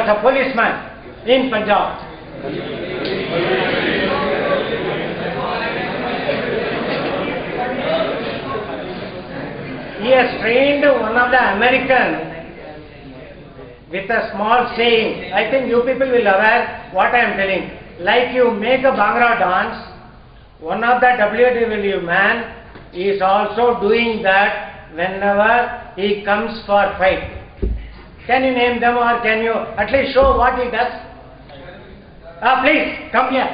was a policeman in Punjab. He has trained one of the American with a small saying. I think you people will aware what I am telling. Like you make a Bhangra dance, one of the WW man is also doing that whenever he comes for fight. Can you name them, or can you at least show what he does? Please, come here.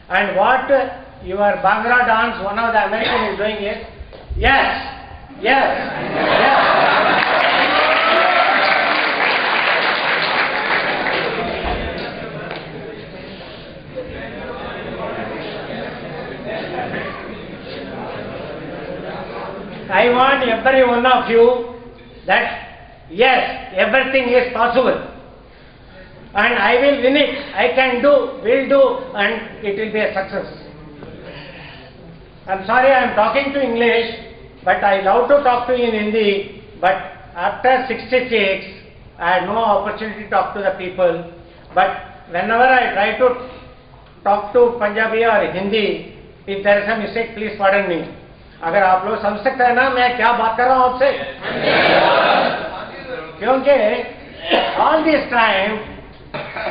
And what your Bhangra dance, one of the American is doing is, yes, yes, yes. I want every one of you that, yes, everything is possible. And I will win it. I can do, will do, and it will be a success. I'm sorry I am talking to English, but I love to talk to you in Hindi. But after 66, I had no opportunity to talk to the people. But whenever I try to talk to Punjabi or Hindi, if there is a mistake, please pardon me. अगर आप लोग समझ सकते हैं ना मैं क्या बात कर रहा हूँ आपसे, क्योंकि all this time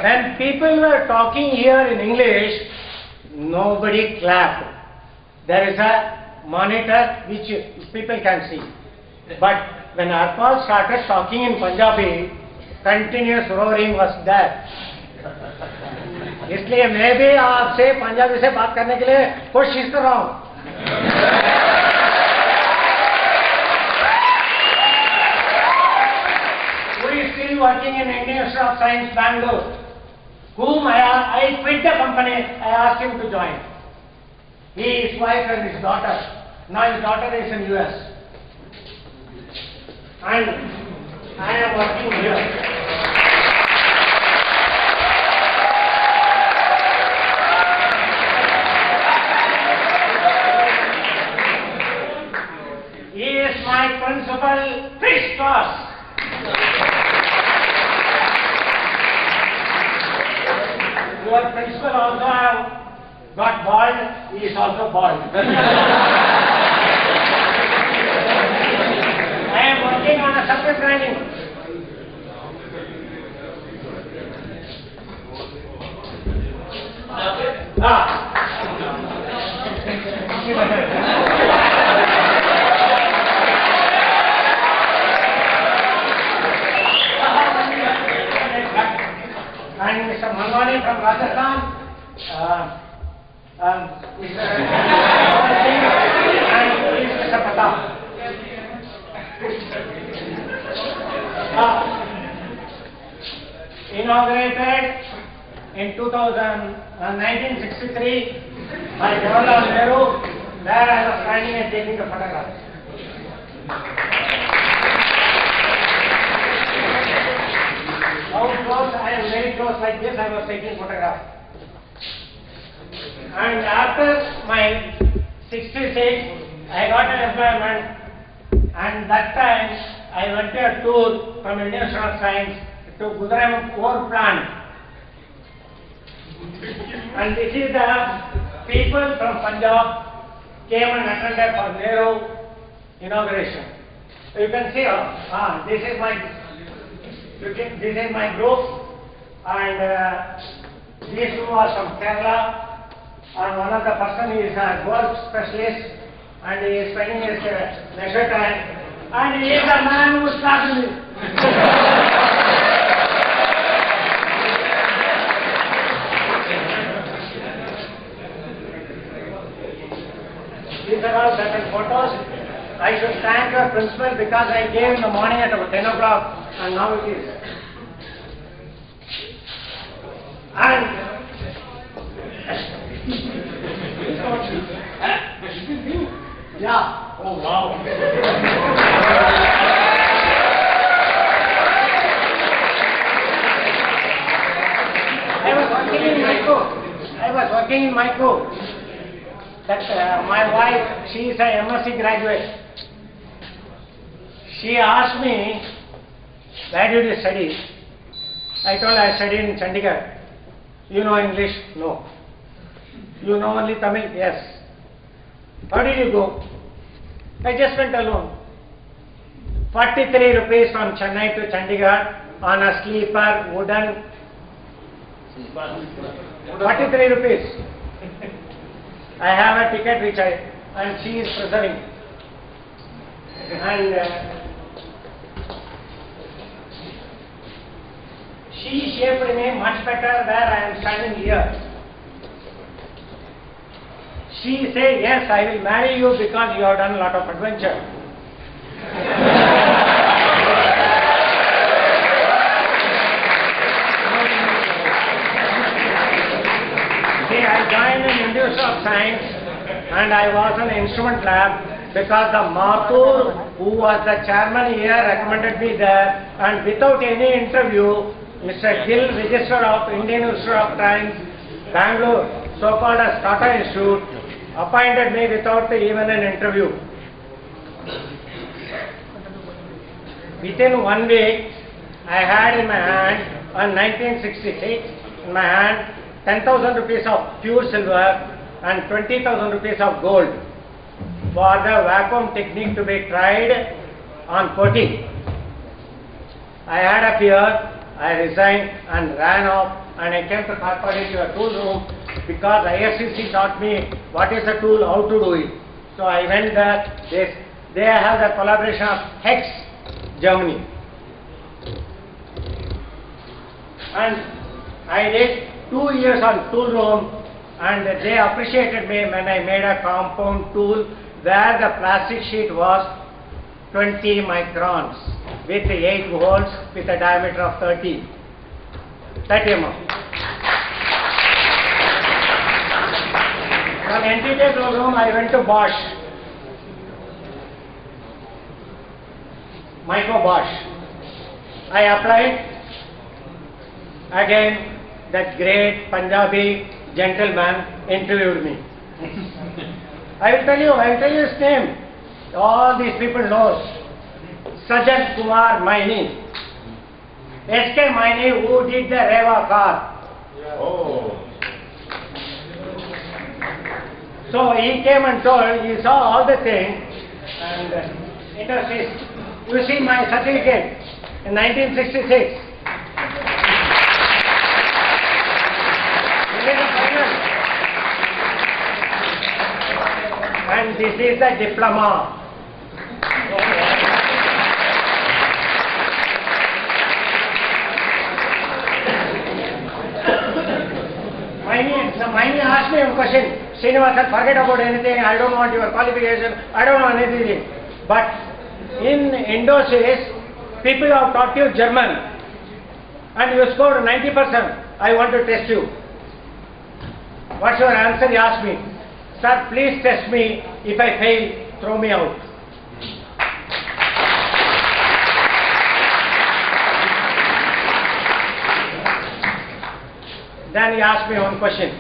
when people were talking here in English, nobody clapped. There is a monitor which people can see. But when Arpal started talking in Punjabi, continuous roaring was there. इसलिए मैं भी आपसे पंजाबी से बात करने के लिए कोशिश कर रहा हूँ. Working in Indian Institute of Science, Bangalore, whom I quit the company, I asked him to join. His wife and his daughter. Now his daughter is in US. And I am working here. He is my principal, Christos. Your principal also have got bald, he is also bald. I am working on a separate training. And Mr. Manwani from Rajasthan, and Mr. Pratap. Inaugurated in 1963 by Jawaharlal Nehru, where I was standing and taking the photograph. How close? I am very close like this, I was taking photograph. And after my 66, I got an employment, and that time I went to a tour from Indian Institute of Science to Gujarat ore plant. And this is the people from Punjab came and attended for Nehru inauguration. You can see, this is my group, and these two are from Kerala, and one of the person is a golf specialist, and he is spending his leisure time, and he is the man who started me. These are all certain photos. I should thank your principal because I gave in the morning at about 10 o'clock, and now it is. And yeah. Oh wow. I was working in Micro. that my wife, she is a MSc graduate. She asked me, where did you study? I told her I studied in Chandigarh. You know English? No. You know only Tamil? Yes. How did you go? I just went alone. 43 rupees from Chennai to Chandigarh on a sleeper wooden. 43 rupees. I have a ticket which and she is preserving. And she shaped me much better where I am standing here. She said, yes, I will marry you because you have done a lot of adventure. See, I joined in Institute of Science and I was in the instrument lab because the Mathur, who was the chairman here, recommended me there, and without any interview, Mr. Gill, Registrar of Indian Institute of Science, Bangalore, so-called as Tata Institute, appointed me without even an interview. Within 1 week, I had in my hand, on 1966, in my hand, 10,000 rupees of pure silver and 20,000 rupees of gold for the vacuum technique to be tried on 14. I had a fear, I resigned and ran off, and I came to corporate to a tool room because ISCC taught me what is a tool, how to do it. So I went there, they have the collaboration of Hex, Germany. And I did 2 years on tool room, and they appreciated me when I made a compound tool where the plastic sheet was 20 microns with 8 holes with a diameter of 30 mm. From NTT tool room I went to Bosch, Micro Bosch. I applied. Again, that great Punjabi gentleman interviewed me. I will tell you his name. All these people know. Sajjan Kumar Maini. S.K. Maini, who did the Reva car. Oh. So he came and told, he saw all the things, and it was his. You see my certificate in 1966. And this is the diploma. Maini asked me one question. Srinivasan, forget about anything. I don't want your qualification. I don't want anything. But in Indosis, people have taught you German, and you scored 90%. I want to test you. What's your answer? He asked me. Sir, please test me. If I fail, throw me out. Then he asked me one question.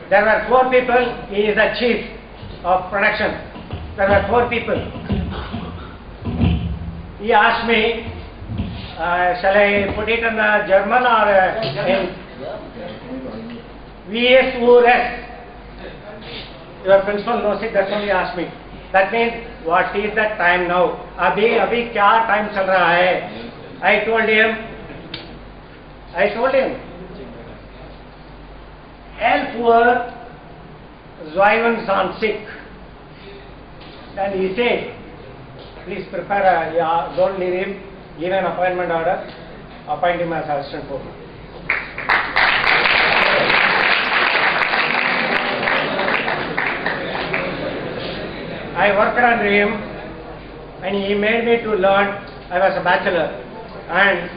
There were 4 people. He is the chief of production. There were 4 people. He asked me, shall I put it in German or in VS. Your principal knows it, that's why he asked me. That means, what is the time now? Abhi kya time chal raha hai? I told him, help poor Zweivensanzig. Then he said, please prepare, don't leave him, give an appointment order, appoint him as assistant foreman. I worked under him and he made me to learn. I was a bachelor, and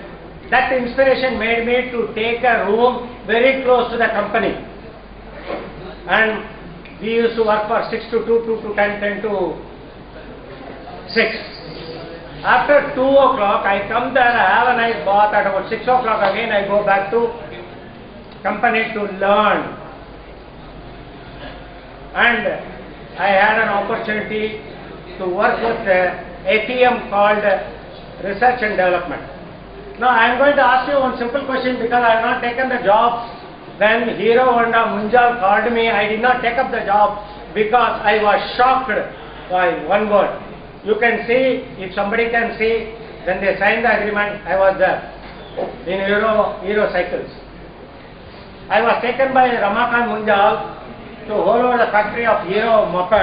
that inspiration made me to take a room very close to the company, and we used to work for 6 to 2, 2 to 10, 10 to 6. After 2 o'clock I come there, I have a nice bath. At about 6 o'clock again I go back to company to learn. and I had an opportunity to work with APM called Research and Development. Now I am going to ask you one simple question because I have not taken the job. When Hero Honda Munjal called me, I did not take up the job because I was shocked by one word. You can see, if somebody can see, when they signed the agreement, I was there in Hero Cycles. I was taken by Ramakant Munjal to hold over the factory of Hero Moped,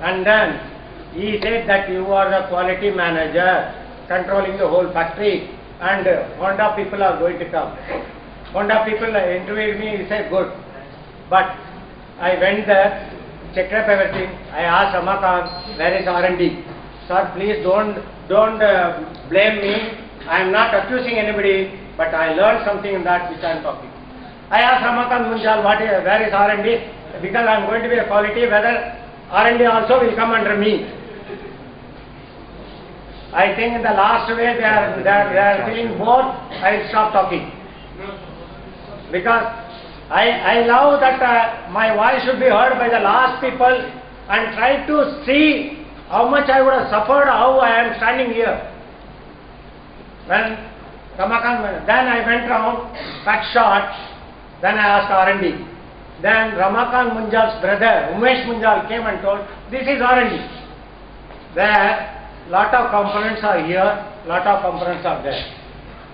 and then he said that you are the quality manager controlling the whole factory, and Honda people are going to come. Honda people interviewed me, he said good. But I went there, checked up everything. I asked Ramakant, where is R&D? Sir, please don't blame me. I am not accusing anybody, but I learned something in that which I am talking. I asked Ramakant Munjal, where is R&D? Because I am going to be a quality, whether R&D also will come under me. I think in the last way they are feeling bored, I will stop talking. Because I love that my voice should be heard by the last people and try to see how much I would have suffered, how I am standing here. When Ramakant, then I went round, cut short, then I asked R&D. Then Ramakant Munjal's brother, Umesh Munjal, came and told, this is R&D. There, lot of components are here, lot of components are there.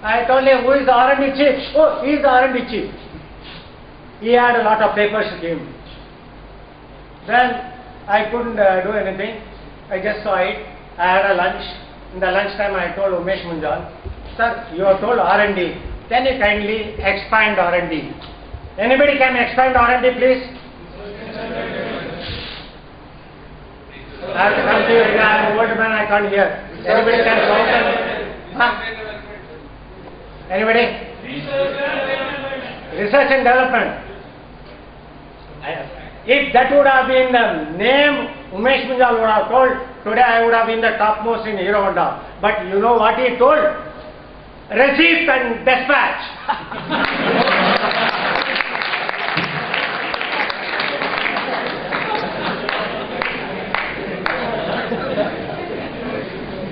I told him, who is the R&D chief? Oh, he is the R&D chief. He had a lot of papers with him. Then I couldn't do anything. I just saw it. I had a lunch. In the lunchtime I told Umesh Munjal, sir, you have told R&D. Can you kindly expand R&D? Anybody can expand R&D, please? I have to come to you. I am an old man, I can't hear. Anybody can shout? Huh? Anybody? Research and development. If that would have been the name Umesh Munjal would have told, today I would have been the topmost in Hero Honda. But you know what he told? Receipt and dispatch.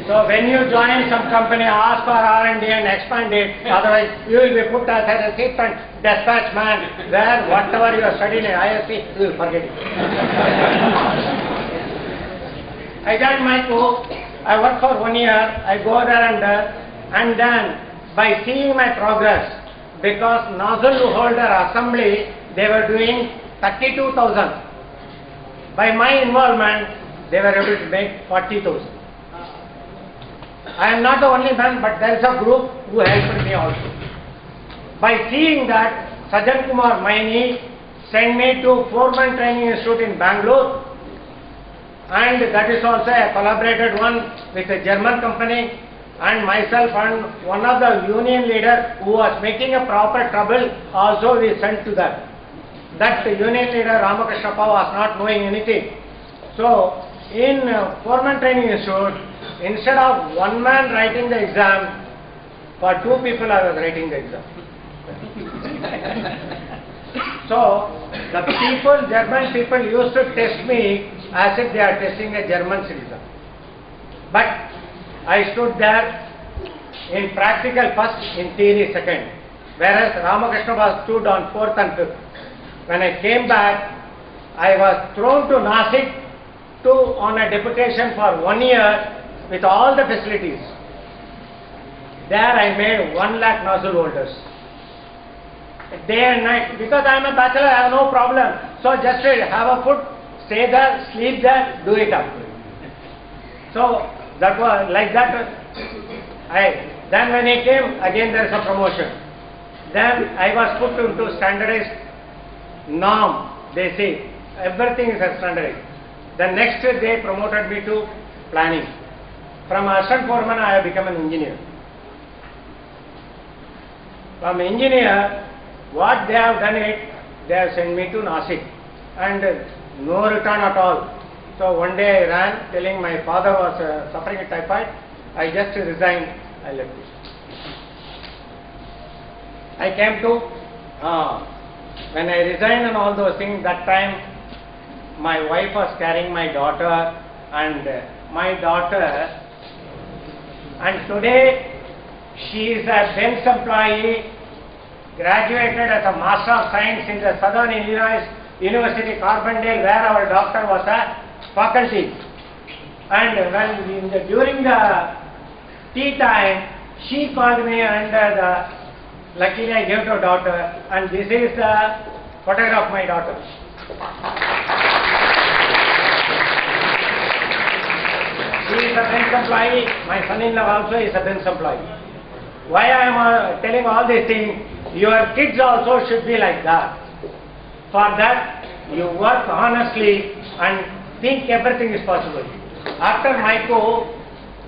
So when you join some company, ask for R&D and expand it, otherwise you will be put as a receipt and dispatch man, where whatever you are studying in ISC, you will forget it. I joined my co, I worked for 1 year, I go there and then by seeing my progress, because nozzle holder assembly, they were doing 32,000. By my involvement, they were able to make 40,000. I am not the only man, but there is a group who helped me also. By seeing that, Sajan Kumar Maini sent me to Foreman Training Institute in Bangalore, and that is also a collaborated one with a German company, and myself and one of the union leader who was making a proper trouble also we sent to them. That union leader Ramakrishna Pao was not knowing anything. So in Foreman Training Institute, instead of one man writing the exam, for 2 people I was writing the exam. So the people, German people used to test me as if they are testing a German citizen. But I stood there in practical first, in theory second, whereas Ramakrishna was stood on 4th and 5th. When I came back, I was thrown to Nasik on a deputation for 1 year with all the facilities. There I made 1 lakh nozzle holders. Day and night. Because I am a bachelor, I have no problem. So just have a food, stay there, sleep there, do it up. So that was like that. Then when I came, again there is a promotion. Then I was put into standardized norm. They say everything is standardized. The next year they promoted me to planning. From assistant foreman I have become an engineer. From engineer, what they have done it, they have sent me to Nasik and no return at all. So one day I ran telling my father was suffering a typhoid. I just resigned, I left it. I came to, when I resigned and all those things, that time my wife was carrying my daughter, and today she is a Benz employee, graduated as a Master of Science in the Southern Illinois University, Carbondale, where our doctor was a faculty. And during the tea time, she called me, and luckily I gave to daughter, and this is the photograph of my daughter. She is a Benz employee. My son-in-law also is a Benz employee. Why I am telling all these things? Your kids also should be like that. For that, you work honestly and think everything is possible. After MICO,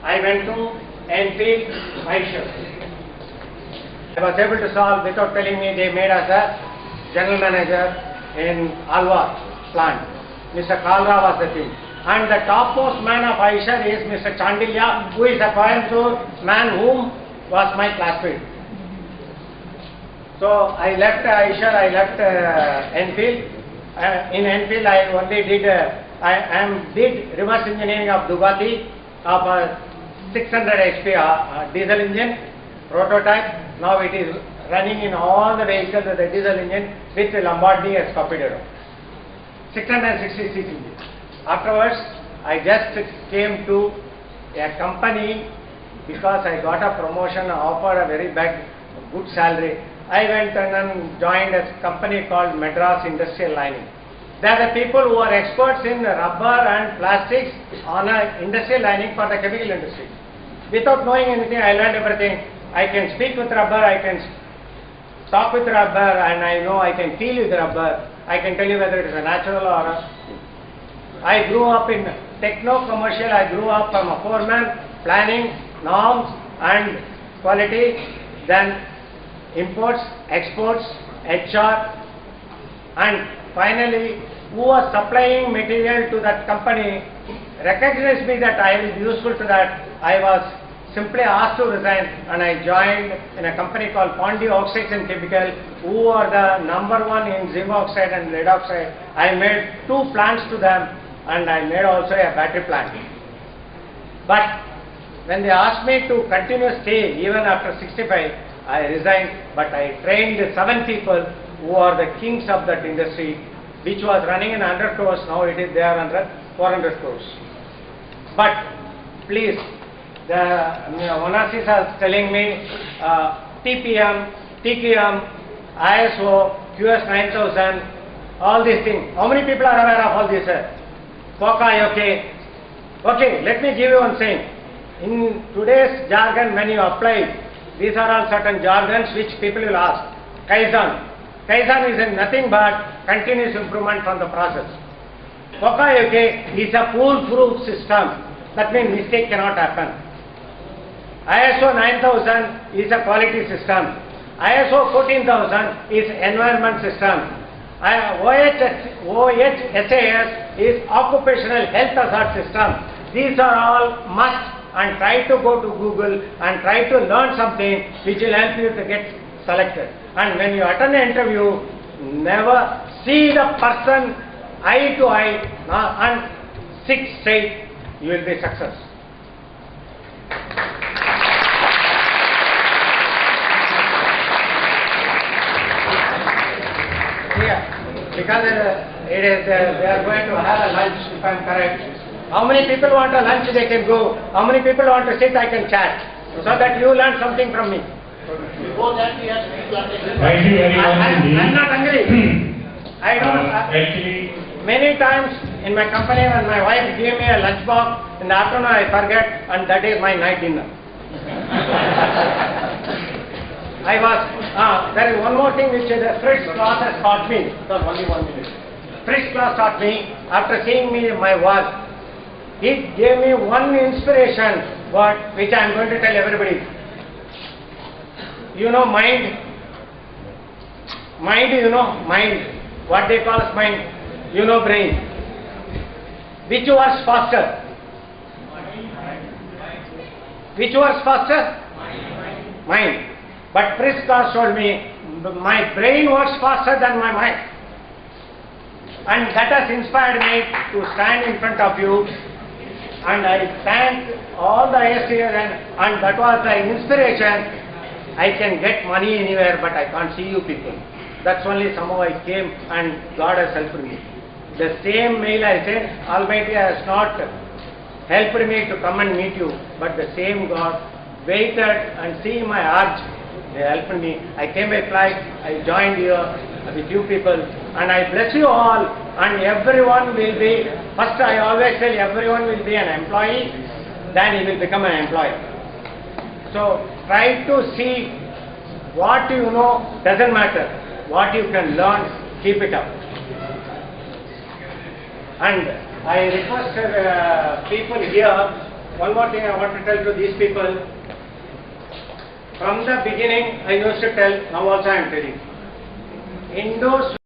I went to Enfield, Mysore. I was able to solve without telling me. They made us a general manager in Alva plant. Mr. Kalra was the thing. And the topmost man of Eicher is Mr. Chandilya, who is a Coimbatore man whom was my classmate. So I left Eicher, I left Enfield. In Enfield, I only did did reverse engineering of Dugati of a 600 HP diesel engine prototype. Now it is running in all the vehicles of the diesel engine with Lombardi as Scoppidero. 660 cc. Afterwards, I just came to a company because I got a promotion, offered a very good salary. I went and joined a company called Madras Industrial Lining. They are the people who are experts in rubber and plastics on a industrial lining for the chemical industry. Without knowing anything, I learned everything. I can speak with rubber, I can talk with rubber, and I know I can feel with rubber. I can tell you whether it is a natural or a... I grew up in techno-commercial. I grew up from a foreman, planning, norms and quality, then imports, exports, HR, and finally who was supplying material to that company recognized me that I will be useful to that. I was simply asked to resign, and I joined in a company called Pondy Oxides and Chemical, who are the #1 in zinc oxide and lead oxide. I made 2 plants to them, and I made also a battery plant. But when they asked me to continue stay even after 65, I resigned, but I trained 7 people who are the kings of that industry, which was running in 100 crores, now it is there under 400 crores. But please, the Onassis are telling me TPM, TQM, ISO, QS 9000, all these things. How many people are aware of all this? FOCA, okay. Okay, let me give you one thing. In today's jargon, when you apply, these are all certain jargons which people will ask. Kaizen. Kaizen is nothing but continuous improvement from the process. FOCA, okay, is a foolproof system. That means mistake cannot happen. ISO 9000 is a quality system. ISO 14000 is environment system. OHSAS is occupational health hazard system. These are all must, and try to go to Google and try to learn something which will help you to get selected. And when you attend an interview, never see the person eye to eye and sit straight, you will be success. Yeah, because it is they are going to have a lunch, if I am correct. How many people want a lunch, they can go. How many people want to sit, I can chat. So that you learn something from me. Before that, we have Thank you very much indeed. I'm not hungry. I don't. Actually, Many times in my company, when my wife gave me a lunch box, in the afternoon I forget, and that is my night dinner. There is one more thing which the Fritz class has taught me. Sir, only 1 minute. Fritz class taught me, after seeing me my work, he gave me one inspiration word which I am going to tell everybody. You know mind? Mind, you know, mind. What they call as mind? You know brain. Which works faster? Which works faster? Mind. But Fritz class told me, my brain works faster than my mind. And that has inspired me to stand in front of you. And I thank all the ISTS and that was the inspiration. I can get money anywhere, but I can't see you people. That's only somehow I came and God has helped me. The same mail I sent, Almighty has not helped me to come and meet you, but the same God waited and see my urge. They helped me. I came by flight, I joined here with you people, and I bless you all, and everyone will be, first I always tell everyone will be an employee, then he will become an employee. So try to see what you know doesn't matter, what you can learn, keep it up. And I request people here, one more thing I want to tell to these people. From the beginning I used to tell, now also I am telling. Indo